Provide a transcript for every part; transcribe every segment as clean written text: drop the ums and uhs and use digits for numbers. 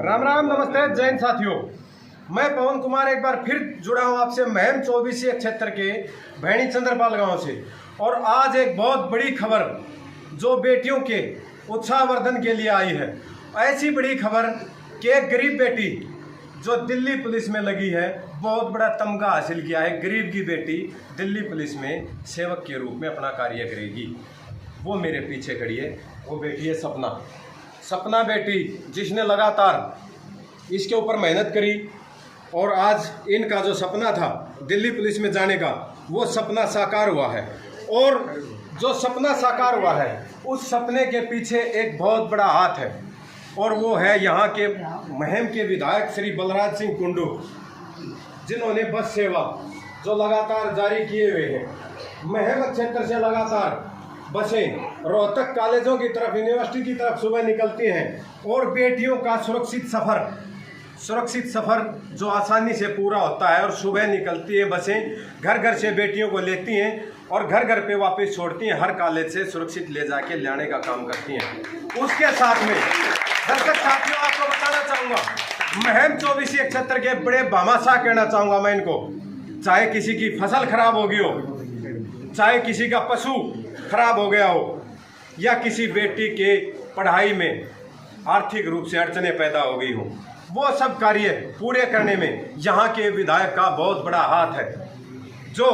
राम राम, नमस्ते, जैन साथियों। मैं पवन कुमार एक बार फिर जुड़ा हूँ आपसे महम 24 क्षेत्र के भैणी चंद्रपाल गांव से। और आज एक बहुत बड़ी खबर जो बेटियों के उत्साहवर्धन के लिए आई है। ऐसी बड़ी खबर कि एक गरीब बेटी जो दिल्ली पुलिस में लगी है, बहुत बड़ा तमगा हासिल किया है। गरीब की बेटी दिल्ली पुलिस में सेवक के रूप में अपना कार्य करेगी। वो मेरे पीछे खड़ी है, वो बेटी है सपना। सपना बेटी जिसने लगातार इसके ऊपर मेहनत करी और आज इनका जो सपना था दिल्ली पुलिस में जाने का, वो सपना साकार हुआ है। और जो सपना साकार हुआ है उस सपने के पीछे एक बहुत बड़ा हाथ है, और वो है यहाँ के महम के विधायक श्री बलराज सिंह कुंडू, जिन्होंने बस सेवा जो लगातार जारी किए हुए हैं। महम क्षेत्र से लगातार बसें रोहतक कॉलेजों की तरफ, यूनिवर्सिटी की तरफ सुबह निकलती हैं और बेटियों का सुरक्षित सफ़र जो आसानी से पूरा होता है। और सुबह निकलती है बसें, घर घर से बेटियों को लेती हैं और घर घर पे वापस छोड़ती हैं। हर कॉलेज से सुरक्षित ले जाके लाने का काम करती हैं। उसके साथ में दर्शक साथियों, आपको बताना चाहूँगा, महम 24 क्षेत्र के बड़े भामाशाह कहना चाहूँगा मैं इनको। चाहे किसी की फसल खराब हो गई हो, चाहे किसी का पशु खराब हो गया हो, या किसी बेटी के पढ़ाई में आर्थिक रूप से अड़चनें पैदा हो गई हो, वो सब कार्य पूरे करने में यहाँ के विधायक का बहुत बड़ा हाथ है। जो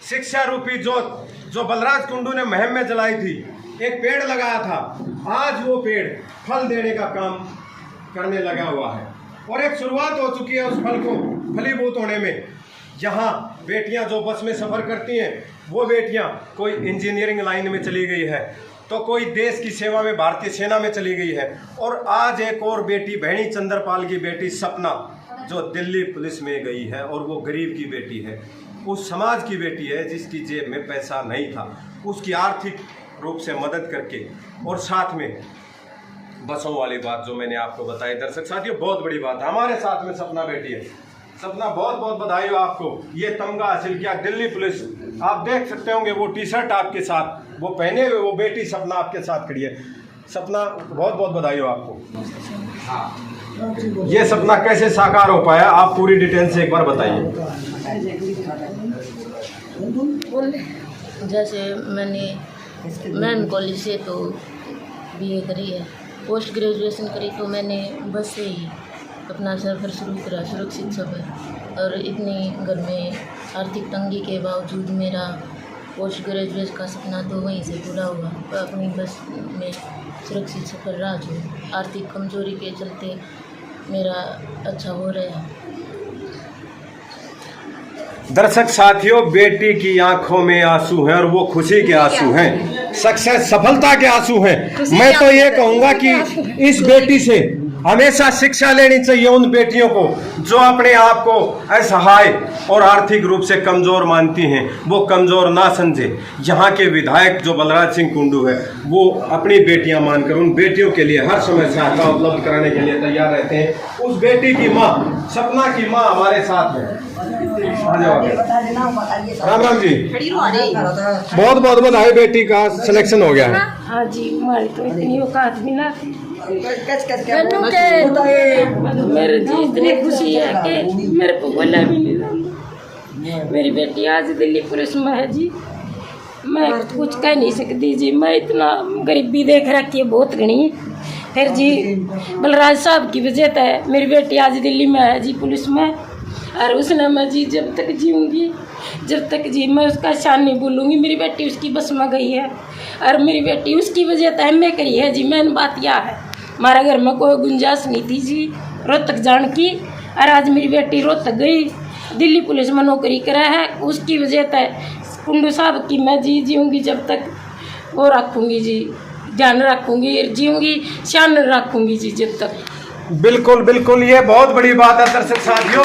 शिक्षा रूपी जो बलराज कुंडू ने महम में जलाई थी, एक पेड़ लगाया था, आज वो पेड़ फल देने का काम करने लगा हुआ है और एक शुरुआत हो चुकी है उस फल को फलीभूत होने में। यहाँ बेटियाँ जो बस में सफ़र करती हैं, वो बेटियाँ कोई इंजीनियरिंग लाइन में चली गई है, तो कोई देश की सेवा में भारतीय सेना में चली गई है। और आज एक और बेटी भैणी चंद्रपाल की बेटी सपना जो दिल्ली पुलिस में गई है, और वो गरीब की बेटी है, उस समाज की बेटी है जिसकी जेब में पैसा नहीं था, उसकी आर्थिक रूप से मदद करके। और साथ में बसों वाली बात जो मैंने आपको बताई, दर्शक साथियों, बहुत बड़ी बात है। हमारे साथ में सपना बेटी है। सपना, बहुत बहुत बधाई हो आपको, ये तमगा हासिल किया दिल्ली पुलिस। आप देख सकते होंगे वो टी शर्ट आपके साथ वो पहने हुए वो बेटी सपना आपके साथ खड़ी है। सपना, बहुत बहुत बधाई हो आपको। ये सपना कैसे साकार हो पाया, आप पूरी डिटेल से एक बार बताइए। जैसे मैंने मैम कॉलेज से तो बीए करी है, पोस्ट ग्रेजुएशन करी, तो मैंने बस से ही अपना सफ़र शुरू करा, सुरक्षित सफ़र। और इतनी घर में आर्थिक तंगी के बावजूद मेरा पोस्ट ग्रेजुएशन का सपना तो वहीं से पूरा हुआ। अपनी बस में सुरक्षित सफ़र रहा, जो आर्थिक कमजोरी के चलते मेरा अच्छा हो रहा है। दर्शक साथियों, बेटी की आंखों में आंसू हैं और वो खुशी के आंसू हैं, सक्सेस, सफलता के आंसू हैं। मैं तो ये कहूँगा कि इस बेटी से हमेशा शिक्षा लेनी चाहिए उन बेटियों को जो अपने आप को असहाय और आर्थिक रूप से कमज़ोर मानती हैं, वो कमज़ोर ना समझे। यहाँ के विधायक जो बलराज सिंह कुंडू है, वो अपनी बेटियाँ मानकर उन बेटियों के लिए हर समय सहायता उपलब्ध कराने के लिए तैयार रहते हैं। उस बेटी की माँ, सपना की माँ हमारे साथ है। राम राम जी, बहुत बहुत बधाई, बेटी का सिलेक्शन हो गया है। हाँ जी, हमारी तो इतनी औकात भी ना थी। मेरे जी इतनी खुशी है कि मेरे को बोला भी नहीं। मेरी बेटी आज दिल्ली पुलिस में है जी, मैं कुछ कह नहीं सकती जी। मैं इतना गरीबी देख रखी है बहुत घनी, फिर जी बलराज साहब की वजह है मेरी बेटी आज दिल्ली में है जी पुलिस में। और उसने मैं जी जब तक जीऊँगी, जब तक जी मैं उसका शान नहीं भूलूँगी। मेरी बेटी उसकी बस में गई है और मेरी बेटी उसकी वजह तो हमें करी है जी। मैंने बात यह है, हमारा घर में कोई गुंजाइश नहीं थी जी रोहतक जाने की, और आज मेरी बेटी रोहतक गई, दिल्ली पुलिस में नौकरी करा है। उसकी वजह तो कुंडू साहब की मैं जी जीऊँगी, जब तक वो रखूँगी जी, ध्यान रखूँगी, जीऊँगी, शान रखूँगी जी जब तक। बिल्कुल बिल्कुल, ये बहुत बड़ी बात है। दर्शक साथियों,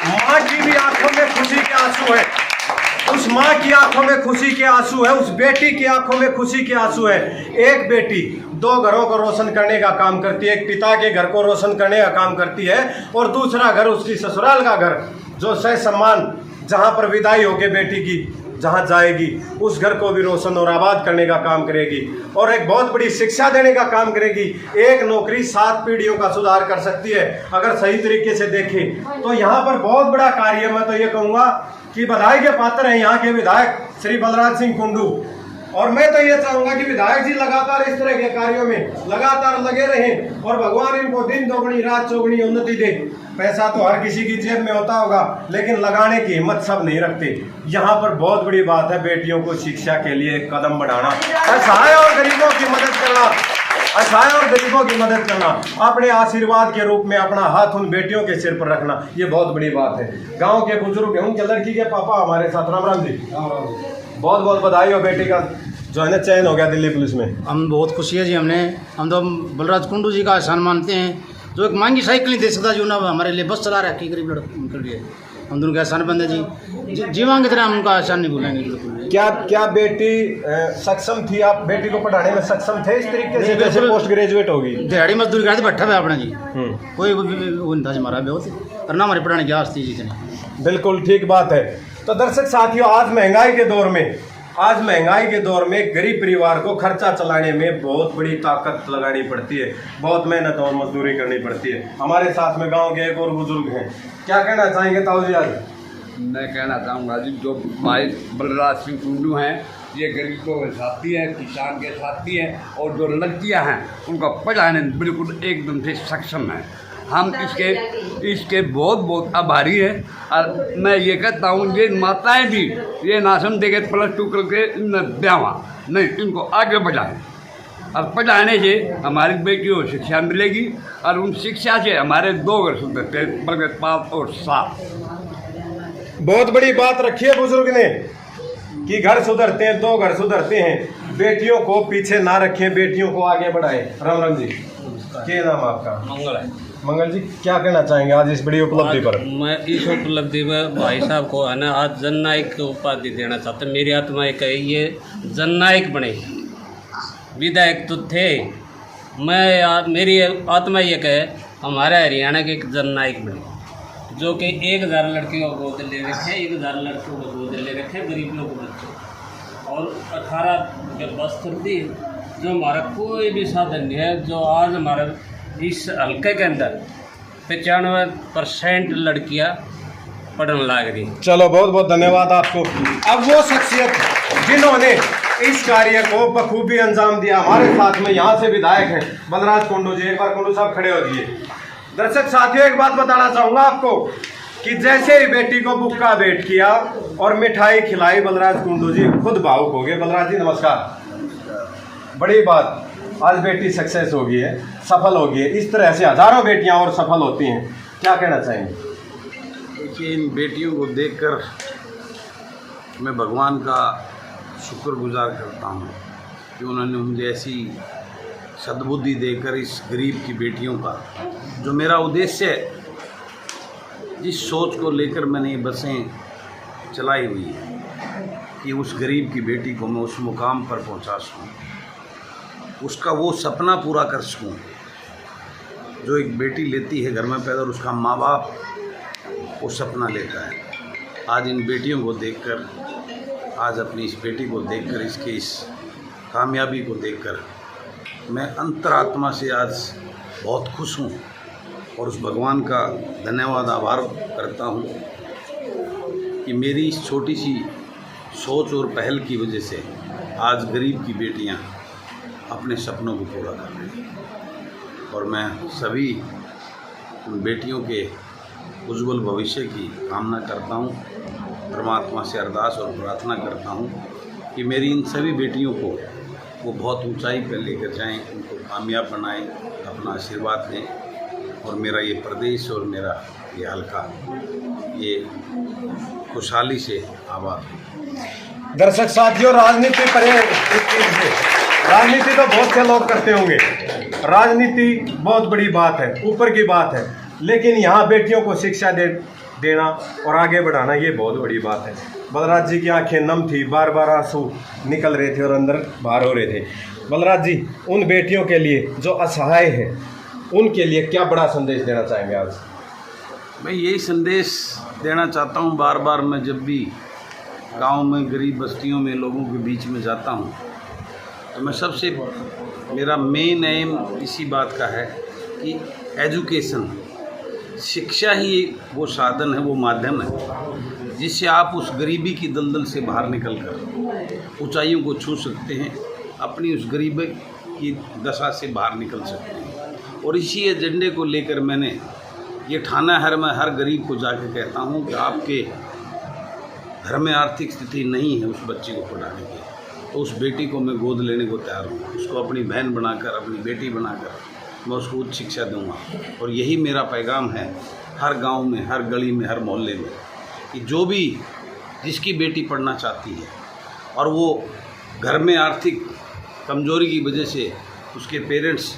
माँ की भी आंखों में खुशी के आंसू है, उस माँ की आंखों में खुशी के आंसू है, उस बेटी की आंखों में खुशी के आंसू है। एक बेटी दो घरों को रोशन करने का काम करती है, एक पिता के घर को रोशन करने का काम करती है, और दूसरा घर उसकी ससुराल का घर, जो सह सम्मान जहाँ पर विदाई होके बेटी की जहाँ जाएगी उस घर को भी रोशन और आबाद करने का काम करेगी और एक बहुत बड़ी शिक्षा देने का काम करेगी। एक नौकरी 7 पीढ़ियों का सुधार कर सकती है अगर सही तरीके से देखें तो यहाँ पर बहुत बड़ा कार्य। मैं तो ये कहूँगा कि बधाई के पात्र हैं यहाँ के विधायक श्री बलराज सिंह कुंडू, और मैं तो ये चाहूंगा कि विधायक जी लगातार इस तरह के कार्यों में लगातार लगे रहें और भगवान इनको दिन दोगुनी रात चौगुनी उन्नति दे। पैसा तो हर किसी की जेब में होता होगा, लेकिन लगाने की हिम्मत सब नहीं रखते। यहाँ पर बहुत बड़ी बात है बेटियों को शिक्षा के लिए कदम बढ़ाना, असहाय और गरीबों की मदद करना, असहाय और गरीबों की मदद करना, अपने आशीर्वाद के रूप में अपना हाथ उन बेटियों के सिर पर रखना, ये बहुत बड़ी बात है। गाँव के बुजुर्ग हैं, उनके लड़की के पापा हमारे साथ, राम राम जी, बहुत बहुत बधाई हो बेटी का जो है ना चयन हो गया दिल्ली पुलिस में। हम बहुत खुशी है जी। हम तो बलराज कुंडू जी का एहसान मानते हैं, जो एक महंगी साइकिल नहीं दे सकता, जो ना हमारे लिए बस चला रहा है, गरीब लड़कों के लिए हम दोनों का एहसान बंद है जी। जीवांग की तरह हम उनका एहसान नहीं भूलेंगे बिल्कुल। क्या बेटी सक्षम थी? आप बेटी को पढ़ाने में सक्षम थे इस तरीके से जैसे पोस्ट ग्रेजुएट होगी? दिहाड़ी मजदूरी करते बैठा हुआ अपना जी, कोई वो नहीं था हमारा बहुत, और ना हमारे पढ़ाने की आस थी जी। बिल्कुल ठीक बात है। तो दर्शक साथियों, आज महंगाई के दौर में गरीब परिवार को खर्चा चलाने में बहुत बड़ी ताकत लगानी पड़ती है, बहुत मेहनत और मजदूरी करनी पड़ती है। हमारे साथ में गांव के एक और बुजुर्ग हैं, क्या कहना चाहेंगे ताऊ जी? आज मैं कहना चाहूँगा जी, जो भाई बलराज सिंह कुंडू हैं ये गरीबों के साथी है, किसान के साथी है, और जो लड़कियाँ हैं उनको पढ़ाने में बिल्कुल एकदम से सक्षम है। हम इसके बहुत बहुत आभारी है। और मैं ये कहता हूँ ये माताएं भी ये ना समझे कि +2 करके ब्यावा नहीं, इनको आगे बढ़ाएं और पढ़ाने से हमारी बेटियों को शिक्षा मिलेगी और उन शिक्षा से हमारे 2 घर सुधरते हैं, बल्कि 5 और 7। बहुत बड़ी बात रखी है बुजुर्ग ने कि घर सुधरते हैं, 2 घर सुधरते हैं। बेटियों को पीछे ना रखें, बेटियों को आगे बढ़ाएं। राम राम जी, क्या नाम आपका? मंगल है। मंगल जी, क्या कहना चाहेंगे आज इस बड़ी उपलब्धि पर? मैं इस उपलब्धि में भाई साहब को है ना आज जननायक उपाधि देना चाहता हूँ। मेरी आत्मा एक है ये जननायक बने, विधायक तो थे, मेरी आत्मा ये है हमारे हरियाणा के एक जननायक बने, जो कि 1000 लड़कियों को गोद ले रखे, 1000 लड़कों को गोद ले रखे, गरीबों को बच्चों, और 18 जब बस चलती है, जो हमारा कोई भी साधन नहीं है, जो आज हमारे इस हल्के के अंदर 95% लड़कियां पढ़ने लग रही। चलो बहुत बहुत धन्यवाद आपको। अब वो शख्सियत जिन्होंने इस कार्य को बखूबी अंजाम दिया, हमारे साथ में यहाँ से विधायक हैं बलराज कुंडू जी। एक बार कुंडू साहब खड़े हो जाइए। दर्शक साथियों, एक बात बताना चाहूँगा आपको कि जैसे ही बेटी को बुक्का भेंट किया और मिठाई खिलाई, बलराज कुंडू जी खुद भावुक हो गए। बलराज जी नमस्कार। बड़ी बात, आज बेटी सक्सेस हो गई है, सफल हो गई है। इस तरह से हजारों बेटियां और सफल होती हैं, क्या कहना चाहेंगे? देखिए, इन बेटियों को देखकर मैं भगवान का शुक्रगुजार करता हूँ कि उन्होंने मुझे ऐसी सद्बुद्धि देकर इस गरीब की बेटियों का, जो मेरा उद्देश्य है, जिस सोच को लेकर मैंने ये बसें चलाई हुई है कि उस गरीब की बेटी को मैं उस मुकाम पर पहुँचा सकूँ, उसका वो सपना पूरा कर सकूँ जो एक बेटी लेती है घर में पैदा और उसका माँ बाप वो सपना लेता है। आज इन बेटियों को देखकर, आज अपनी इस बेटी को देखकर, इसके इस कामयाबी को देखकर मैं अंतरात्मा से आज बहुत खुश हूँ और उस भगवान का धन्यवाद आभार करता हूँ कि मेरी इस छोटी सी सोच और पहल की वजह से आज गरीब की बेटियाँ अपने सपनों को पूरा कर रही हैं। और मैं सभी उन बेटियों के उज्जवल भविष्य की कामना करता हूँ, परमात्मा से अरदास और प्रार्थना करता हूँ कि मेरी इन सभी बेटियों को वो बहुत ऊंचाई पर लेकर जाएं, उनको कामयाब बनाएं, अपना आशीर्वाद दें और मेरा ये प्रदेश और मेरा ये हल्का ये खुशहाली से आबाद हो। दर्शक साथियों, राजनीति पर राजनीति तो बहुत से लोग करते होंगे, राजनीति बहुत बड़ी बात है, ऊपर की बात है, लेकिन यहाँ बेटियों को शिक्षा देना और आगे बढ़ाना ये बहुत बड़ी बात है। बलराज जी की आंखें नम थी, बार बार आंसू निकल रहे थे और अंदर बाहर हो रहे थे। बलराज जी, उन बेटियों के लिए जो असहाय हैं, उनके लिए क्या बड़ा संदेश देना चाहेंगे आज? मैं यही संदेश देना चाहता हूँ, बार बार मैं जब भी गांव में गरीब बस्तियों में लोगों के बीच में जाता हूं, तो मैं सबसे मेरा मेन एम इसी बात का है कि एजुकेशन, शिक्षा ही वो साधन है, वो माध्यम है जिससे आप उस गरीबी की दलदल से बाहर निकल कर ऊंचाइयों को छू सकते हैं, अपनी उस गरीबी की दशा से बाहर निकल सकते हैं। और इसी एजेंडे को लेकर मैंने ये ठाना है, मैं हर गरीब को जाकर कहता हूँ कि आपके घर में आर्थिक स्थिति नहीं है उस बच्चे को पढ़ाने की, तो उस बेटी को मैं गोद लेने को तैयार हूँ, उसको अपनी बहन बनाकर, अपनी बेटी बनाकर मैं उसको उच्च शिक्षा दूँगा। और यही मेरा पैगाम है हर गांव में, हर गली में, हर मोहल्ले में, कि जो भी जिसकी बेटी पढ़ना चाहती है और वो घर में आर्थिक कमजोरी की वजह से उसके पेरेंट्स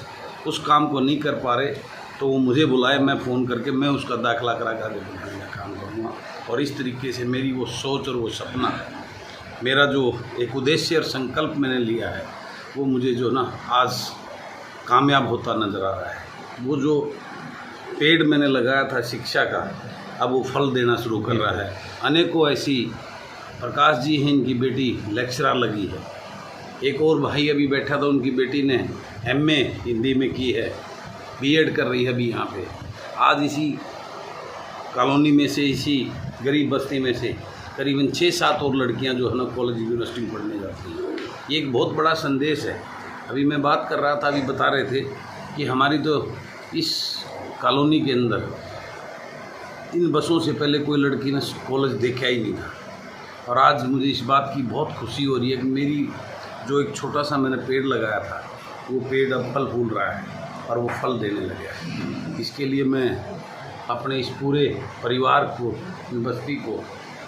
उस काम को नहीं कर पा रहे, तो वो मुझे बुलाए, मैं फ़ोन करके मैं उसका दाखिला करा कर आगे बढ़ाने का काम करूँगा। और इस तरीके से मेरी वो सोच और वो सपना, मेरा जो एक उद्देश्य और संकल्प मैंने लिया है, वो मुझे जो ना आज कामयाब होता नज़र आ रहा है। वो जो पेड़ मैंने लगाया था शिक्षा का, अब वो फल देना शुरू कर रहा है। अनेकों ऐसी, प्रकाश जी हैं, इनकी बेटी लेक्चरर लगी है, एक और भाई अभी बैठा था, उनकी बेटी ने MA हिंदी में की है, B.Ed कर रही है अभी यहाँ पे। आज इसी कॉलोनी में से, इसी गरीब बस्ती में से करीबन 6-7 और लड़कियाँ जो है ना कॉलेज यूनिवर्सिटी में पढ़ने जाती हैं। ये एक बहुत बड़ा संदेश है। अभी मैं बात कर रहा था, अभी बता रहे थे कि हमारी तो इस कॉलोनी के अंदर इन बसों से पहले कोई लड़की ने कॉलेज देखा ही नहीं था। और आज मुझे इस बात की बहुत खुशी हो रही है कि मेरी जो एक छोटा सा मैंने पेड़ लगाया था, वो पेड़ अब फल फूल रहा है और वो फल देने लगा है। इसके लिए मैं अपने इस पूरे परिवार को, बस्ती को,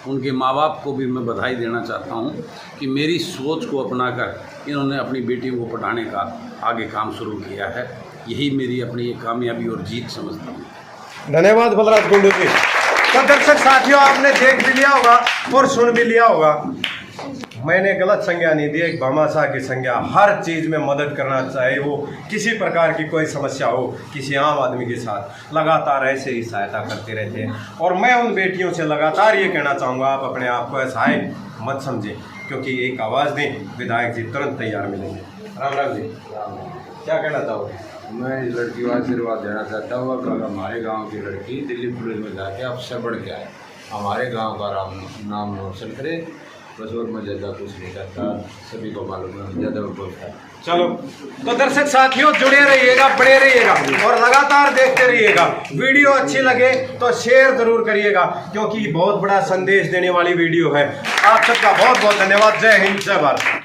उनके माँ बाप को भी मैं बधाई देना चाहता हूँ कि मेरी सोच को अपनाकर इन्होंने अपनी बेटियों को पढ़ाने का आगे काम शुरू किया है। यही मेरी अपनी ये कामयाबी और जीत समझता हूँ। धन्यवाद बलराज कुंडू जी। तो दर्शक साथियों, आपने देख भी लिया होगा और सुन भी लिया होगा, मैंने गलत संज्ञा नहीं दी, एक भामाशाह की संज्ञा। हर चीज़ में मदद करना चाहिए, वो किसी प्रकार की कोई समस्या हो, किसी आम आदमी के साथ लगातार ऐसे ही सहायता करते रहते हैं। और मैं उन बेटियों से लगातार ये कहना चाहूँगा, आप अपने आप को असहाय मत समझें, क्योंकि एक आवाज़ दें, विधायक जी तुरंत तैयार मिलेंगे। राम राम जी, क्या कहना चाहोगे? मैं इस लड़की को आशीर्वाद देना चाहता हूँ कि हमारे गांव की लड़की दिल्ली पुलिस में जाके आपसे बढ़ के आए, हमारे गांव का नाम रोशन करे। बस और मैं ज़्यादा कुछ नहीं करता, सभी को मालूम है, ज़्यादा बोलता है। चलो, तो दर्शक साथियों जुड़े रहिएगा, बड़े रहिएगा और लगातार देखते रहिएगा। वीडियो अच्छी लगे तो शेयर जरूर करिएगा, क्योंकि बहुत बड़ा संदेश देने वाली वीडियो है। आप सबका बहुत बहुत धन्यवाद। जय हिंद, जय भारत।